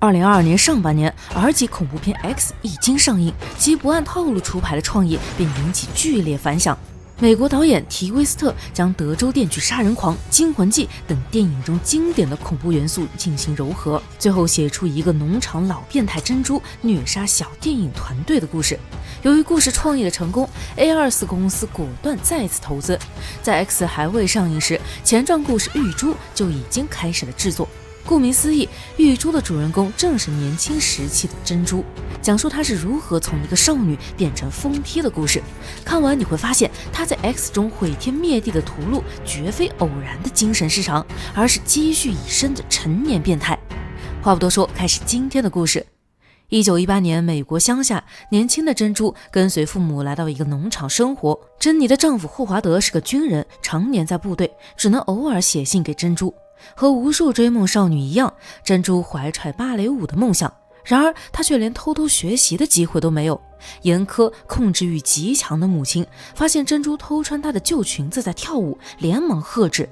2022年上半年，R 级恐怖片 X 一经上映，其不按套路出牌的创意便引起剧烈反响。美国导演提威斯特将德州电锯杀人狂、惊魂记等电影中经典的恐怖元素进行糅合，最后写出一个农场老变态珍珠虐杀小电影团队的故事。由于故事创意的成功 ，A24 公司果断再次投资，在 X 还未上映时，前传故事《玉珠》就已经开始了制作。顾名思义，玉珠的主人公正是年轻时期的珍珠，讲述她是如何从一个少女变成疯批的故事。看完你会发现，她在 X 中毁天灭地的屠戮绝非偶然的精神失常，而是积蓄已深的成年变态。话不多说，开始今天的故事。1918年，美国乡下，年轻的珍珠跟随父母来到一个农场生活。珍妮的丈夫霍华德是个军人，常年在部队，只能偶尔写信给珍珠。和无数追梦少女一样，珍珠怀揣芭蕾舞的梦想，然而她却连偷偷学习的机会都没有。严苛控制欲极强的母亲发现珍珠偷穿她的旧裙子在跳舞，连忙喝止。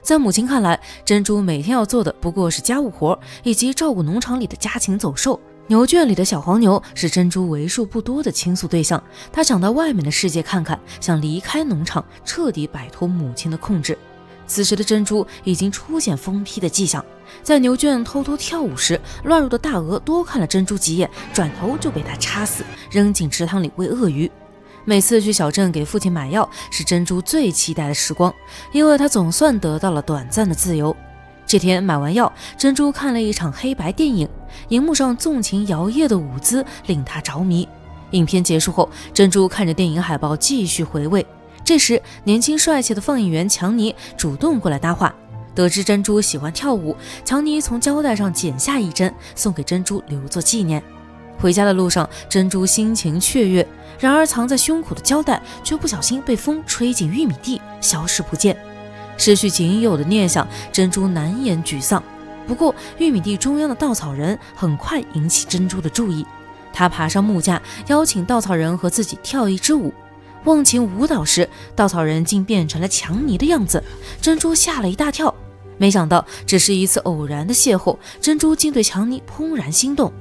在母亲看来，珍珠每天要做的不过是家务活以及照顾农场里的家禽走兽。牛圈里的小黄牛是珍珠为数不多的倾诉对象，她想到外面的世界看看，想离开农场，彻底摆脱母亲的控制。此时的珍珠已经出现疯批的迹象，在牛圈偷偷跳舞时，乱入的大鹅多看了珍珠几眼，转头就被他插死，扔进池塘里喂鳄鱼。每次去小镇给父亲买药，是珍珠最期待的时光，因为她总算得到了短暂的自由。这天买完药，珍珠看了一场黑白电影，荧幕上纵情摇曳的舞姿令她着迷。影片结束后，珍珠看着电影海报继续回味。这时，年轻帅气的放映员强尼主动过来搭话。得知珍珠喜欢跳舞，强尼从胶带上剪下一针，送给珍珠留作纪念。回家的路上，珍珠心情雀跃，然而藏在胸口的胶带却不小心被风吹进玉米地，消失不见。失去仅有的念想，珍珠难掩沮丧。不过，玉米地中央的稻草人很快引起珍珠的注意。他爬上木架，邀请稻草人和自己跳一支舞。忘情舞蹈时，稻草人竟变成了强尼的样子，珍珠吓了一大跳。没想到只是一次偶然的邂逅，珍珠竟对强尼怦然心动。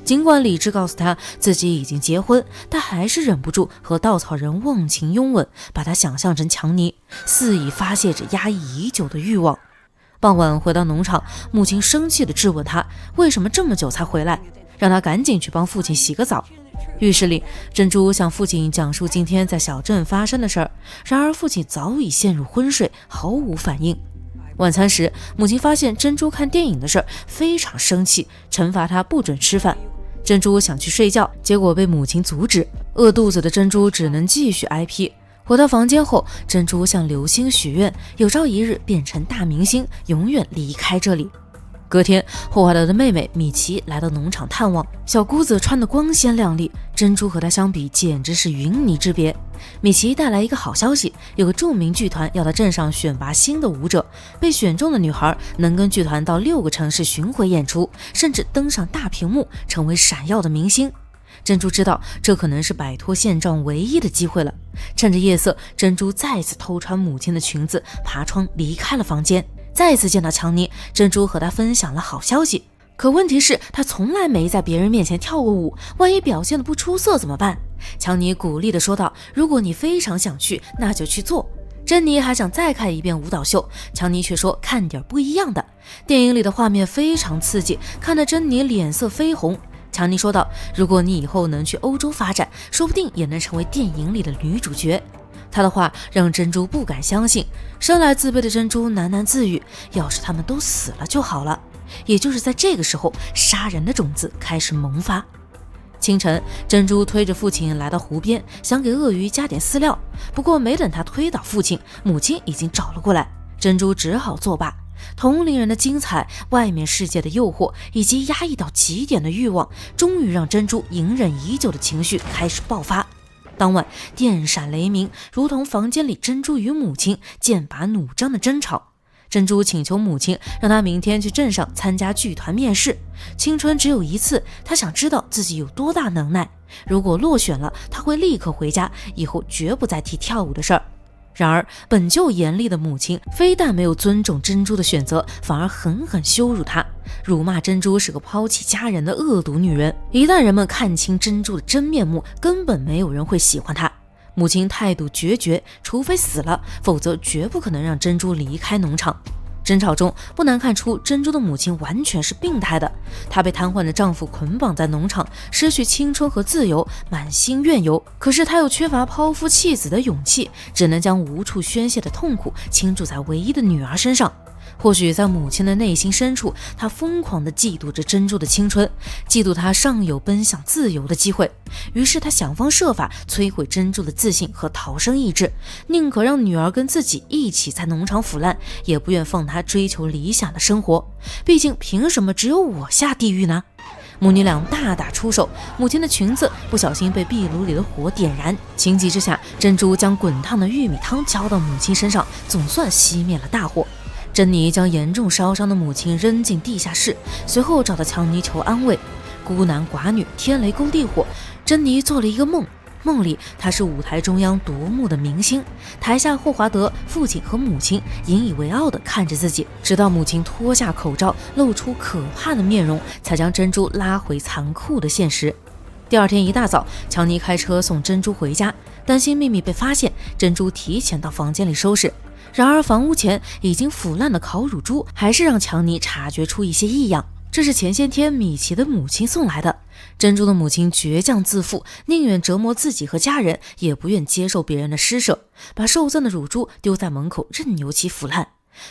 尽管理智告诉他自己已经结婚，但还是忍不住和稻草人忘情拥吻，把他想象成强尼，肆意发泄着压抑已久的欲望。傍晚回到农场，母亲生气地质问他为什么这么久才回来，让他赶紧去帮父亲洗个澡。浴室里，珍珠向父亲讲述今天在小镇发生的事儿，然而父亲早已陷入昏睡，毫无反应。晚餐时，母亲发现珍珠看电影的事儿，非常生气，惩罚她不准吃饭。珍珠想去睡觉，结果被母亲阻止。饿肚子的珍珠只能继续挨批。回到房间后，珍珠向流星许愿，有朝一日变成大明星，永远离开这里。隔天，霍华德的妹妹米奇来到农场探望，小姑子穿得光鲜亮丽，珍珠和她相比简直是云泥之别。米奇带来一个好消息，有个著名剧团要到镇上选拔新的舞者，被选中的女孩能跟剧团到6个城市巡回演出，甚至登上大屏幕，成为闪耀的明星。珍珠知道这可能是摆脱现状唯一的机会了。趁着夜色，珍珠再次偷穿母亲的裙子，爬窗离开了房间。再次见到强尼，珍珠和他分享了好消息。可问题是，他从来没在别人面前跳过舞，万一表现得不出色怎么办？强尼鼓励地说道：“如果你非常想去，那就去做。”珍妮还想再看一遍舞蹈秀，强尼却说看点不一样的。电影里的画面非常刺激，看得珍妮脸色绯红。强尼说道：“如果你以后能去欧洲发展，说不定也能成为电影里的女主角。”他的话让珍珠不敢相信，生来自卑的珍珠喃喃自语：“要是他们都死了就好了。”也就是在这个时候，杀人的种子开始萌发。清晨，珍珠推着父亲来到湖边，想给鳄鱼加点饲料。不过没等他推倒父亲，母亲已经找了过来，珍珠只好作罢。同龄人的精彩，外面世界的诱惑，以及压抑到极点的欲望，终于让珍珠隐忍已久的情绪开始爆发。当晚，电闪雷鸣，如同房间里珍珠与母亲剑拔弩张的争吵。珍珠请求母亲让她明天去镇上参加剧团面试。青春只有一次，她想知道自己有多大能耐。如果落选了，她会立刻回家，以后绝不再提跳舞的事儿。然而本就严厉的母亲非但没有尊重珍珠的选择，反而狠狠羞辱她，辱骂珍珠是个抛弃家人的恶毒女人。一旦人们看清珍珠的真面目，根本没有人会喜欢她。母亲态度决绝，除非死了，否则绝不可能让珍珠离开农场。争吵中不难看出，珍珠的母亲完全是病态的。她被瘫痪的丈夫捆绑在农场，失去青春和自由，满心怨尤。可是她又缺乏抛夫弃子的勇气，只能将无处宣泄的痛苦倾注在唯一的女儿身上。或许在母亲的内心深处，她疯狂地嫉妒着珍珠的青春，嫉妒她尚有奔向自由的机会。于是她想方设法摧毁珍珠的自信和逃生意志，宁可让女儿跟自己一起在农场腐烂，也不愿放她追求理想的生活。毕竟凭什么只有我下地狱呢？母女俩大打出手，母亲的裙子不小心被壁炉里的火点燃，情急之下，珍珠将滚烫的玉米汤浇到母亲身上，总算熄灭了大火。珍妮将严重烧伤的母亲扔进地下室，随后找到强尼求安慰。孤男寡女，天雷勾地火，珍妮做了一个梦，梦里她是舞台中央夺目的明星，台下霍华德父亲和母亲引以为傲地看着自己，直到母亲脱下口罩，露出可怕的面容，才将珍珠拉回残酷的现实。第二天一大早，强尼开车送珍珠回家，担心秘密被发现，珍珠提前到房间里收拾。然而房屋前已经腐烂的烤乳猪还是让强尼察觉出一些异样，这是前些天米奇的母亲送来的。珍珠的母亲倔强自负，宁愿折磨自己和家人，也不愿接受别人的施舍，把受赠的乳猪丢在门口，任由其腐烂。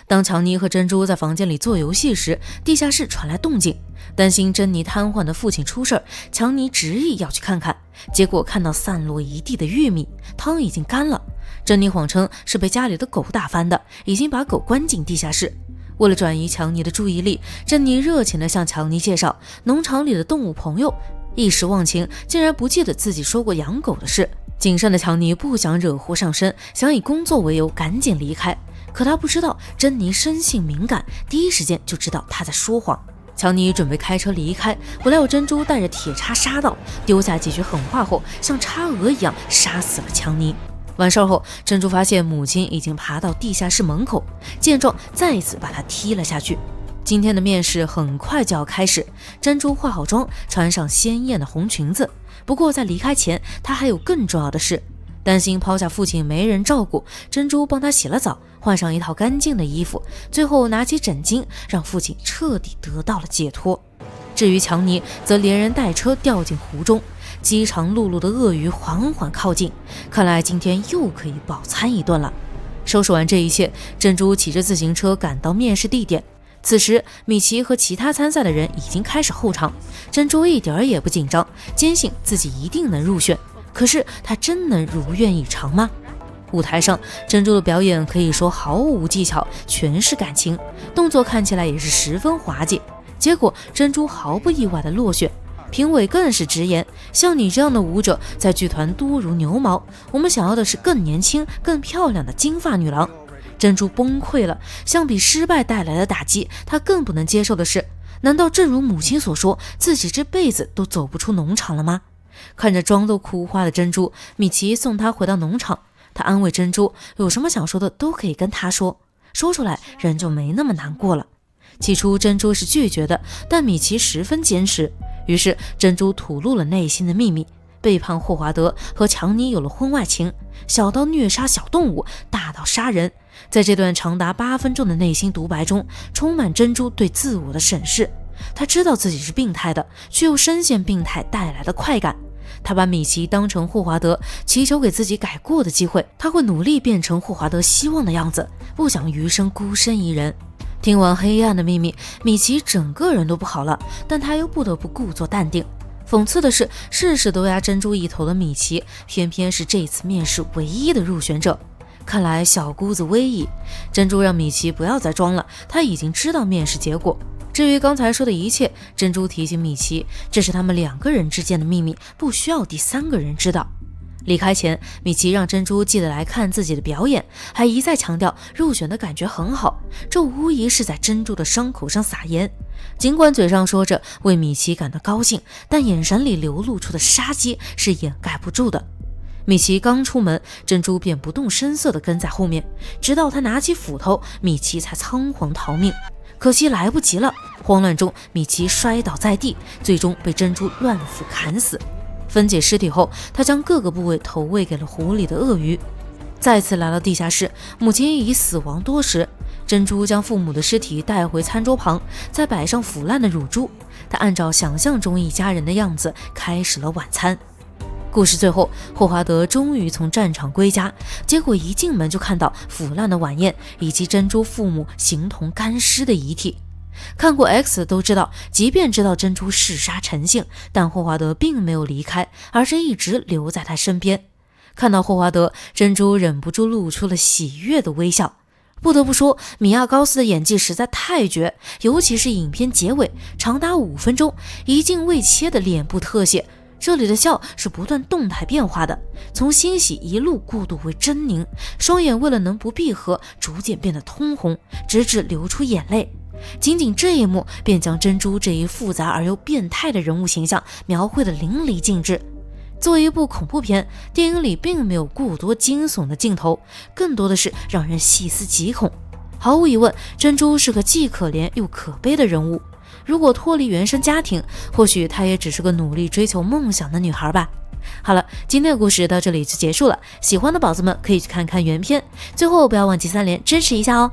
当强尼和珍珠在房间里做游戏时，地下室传来动静，担心珍妮瘫痪的父亲出事儿，强尼执意要去看看，结果看到散落一地的玉米，汤已经干了。珍妮谎称是被家里的狗打翻的，已经把狗关进地下室。为了转移强尼的注意力，珍妮热情地向强尼介绍农场里的动物朋友，一时忘情，竟然不记得自己说过养狗的事。谨慎的强尼不想惹祸上身，想以工作为由赶紧离开，可他不知道珍妮生性敏感，第一时间就知道他在说谎。强尼准备开车离开，不料珍珠带着铁叉杀到，丢下几句狠话后，像叉鹅一样杀死了强尼。完事后，珍珠发现母亲已经爬到地下室门口，见状再一次把她踢了下去。今天的面试很快就要开始，珍珠化好妆，穿上鲜艳的红裙子。不过在离开前，她还有更重要的事。担心抛下父亲没人照顾，珍珠帮他洗了澡，换上一套干净的衣服，最后拿起枕巾，让父亲彻底得到了解脱。至于强尼，则连人带车掉进湖中，饥肠辘辘的鳄鱼缓缓靠近，看来今天又可以饱餐一顿了。收拾完这一切，珍珠骑着自行车赶到面试地点。此时，米奇和其他参赛的人已经开始候场，珍珠一点也不紧张，坚信自己一定能入选。可是她真能如愿以偿吗？舞台上，珍珠的表演可以说毫无技巧，全是感情，动作看起来也是十分滑稽。结果珍珠毫不意外的落选，评委更是直言，像你这样的舞者在剧团多如牛毛，我们想要的是更年轻更漂亮的金发女郎。珍珠崩溃了，相比失败带来的打击，她更不能接受的是，难道正如母亲所说，自己这辈子都走不出农场了吗？看着妆都哭花的珍珠，米奇送她回到农场，他安慰珍珠，有什么想说的都可以跟她说，说出来人就没那么难过了。起初珍珠是拒绝的，但米奇十分坚持，于是珍珠吐露了内心的秘密，背叛霍华德，和强尼有了婚外情，小到虐杀小动物，大到杀人。在这段长达8分钟的内心独白中，充满珍珠对自我的审视。她知道自己是病态的，却又深陷病态带来的快感。她把米奇当成霍华德，祈求给自己改过的机会。她会努力变成霍华德希望的样子，不想余生孤身一人。听完黑暗的秘密，米奇整个人都不好了，但他又不得不故作淡定。讽刺的是，事事都压珍珠一头的米奇，偏偏是这次面试唯一的入选者。看来小姑子威仪，珍珠让米奇不要再装了，他已经知道面试结果。至于刚才说的一切，珍珠提醒米奇，这是他们2个人之间的秘密，不需要第3个人知道。离开前，米奇让珍珠记得来看自己的表演，还一再强调入选的感觉很好，这无疑是在珍珠的伤口上撒盐。尽管嘴上说着为米奇感到高兴，但眼神里流露出的杀机是掩盖不住的。米奇刚出门，珍珠便不动声色地跟在后面，直到他拿起斧头，米奇才仓皇逃命。可惜来不及了，慌乱中米奇摔倒在地，最终被珍珠乱斧砍死。分解尸体后，他将各个部位投喂给了湖里的鳄鱼。再次来到地下室，母亲已死亡多时。珍珠将父母的尸体带回餐桌旁，再摆上腐烂的乳猪。他按照想象中一家人的样子开始了晚餐。故事最后，霍华德终于从战场归家，结果一进门就看到腐烂的晚宴以及珍珠父母形同干尸的遗体。看过 X 都知道，即便知道珍珠嗜杀成性，但霍华德并没有离开，而是一直留在他身边。看到霍华德，珍珠忍不住露出了喜悦的微笑。不得不说，米娅高斯的演技实在太绝，尤其是影片结尾长达5分钟一镜未切的脸部特写，这里的笑是不断动态变化的，从欣喜一路过渡为狰狞，双眼为了能不闭合逐渐变得通红，直至流出眼泪。仅仅这一幕便将珍珠这一复杂而又变态的人物形象描绘得淋漓尽致。作为一部恐怖片，电影里并没有过多惊悚的镜头，更多的是让人细思极恐。毫无疑问，珍珠是个既可怜又可悲的人物。如果脱离原生家庭，或许她也只是个努力追求梦想的女孩吧。好了，今天的故事到这里就结束了，喜欢的宝子们可以去看看原片。最后不要忘记3连支持一下哦。